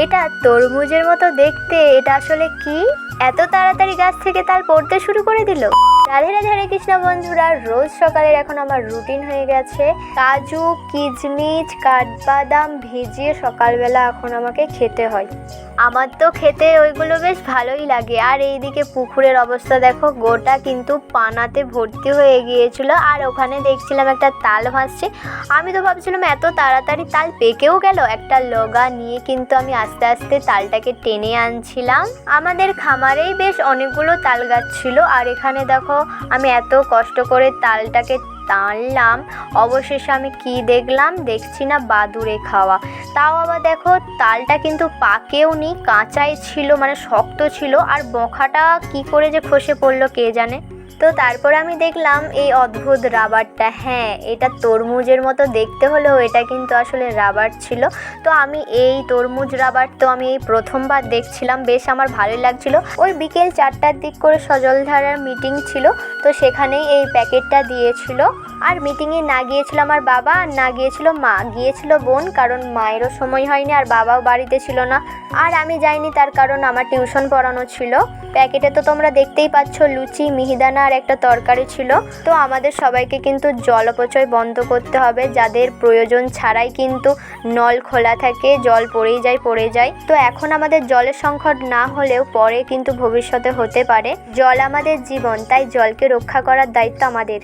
এটা তরমুজের মতো দেখতে, এটা আসলে কি? এত তাড়াতাড়ি গাছ থেকে তাল পড়তে শুরু করে দিল। রাধে রাধে, হরে কৃষ্ণ বন্ধুরা। রোজ সকালের এখন আমার রুটিন হয়ে গেছে কাজু কিচমিচ কাঠবাদাম ভিজিয়ে সকালবেলা এখন আমাকে খেতে হয়। আমার তো খেতে ওইগুলো বেশ ভালোই লাগে। আর এইদিকে পুকুরের অবস্থা দেখো, গোটা কিন্তু পানাতে ভর্তি হয়ে গিয়েছিল। আর ওখানে দেখছিলাম একটা তাল ভাসছে। আমি তো ভাবছিলাম এত তাড়াতাড়ি তাল পেকেও গেল। একটা লগা নিয়ে কিন্তু আমি আস্তে আস্তে তালটাকে টেনে আনছিলাম। আমাদের খামারেই বেশ অনেকগুলো তাল গাছ ছিল। আর এখানে দেখো আমি এত কষ্ট করে তালটাকে টানলাম, অবশেষে আমি কি দেখছি না বাদুড়ে খাওয়া। তাও আবার দেখো তালটা কিন্তু পাকেও নি, কাঁচাই ছিল, মানে শক্ত ছিল। আর বখাটা কি করে যে খসে পড়লো কে জানে। তো তারপরে আমি দেখলাম এই অদ্ভুত রাবারটা। হ্যাঁ, এটা তরমুজের মতো দেখতে হলেও এটা কিন্তু আসলে রাবার ছিল। তো আমি এই তরমুজ রাবার তো আমি এই প্রথমবার দেখছিলাম, বেশ আমার ভালোই লাগছিল। ওই বিকেল 4টার দিক করে সজলধারার মিটিং ছিল, তো সেখানেই এই প্যাকেটটা দিয়েছিল। আর মিটিংয়ে না গিয়েছিল আমার বাবা, আর না গিয়েছিল মা, গিয়েছিল বোন, কারণ মায়েরও সময় হয়নি আর বাবাও বাড়িতে ছিল না। আর আমি যাইনি তার কারণ আমার টিউশন পড়ানো ছিল। প্যাকেটে তো তোমরা দেখতেই পাচ্ছ লুচি, মিহিদানা আর একটা তরকারি ছিল। তো আমাদের সবাইকে কিন্তু জল অপচয় বন্ধ করতে হবে। যাদের প্রয়োজন ছাড়াই কিন্তু নল খোলা থাকে, জল পড়ে যায়। তো এখন আমাদের জলের সংকট না হলেও পরে কিন্তু ভবিষ্যতে হতে পারে। জল আমাদের জীবন, তাই জলকে রক্ষা করার দায়িত্ব আমাদের।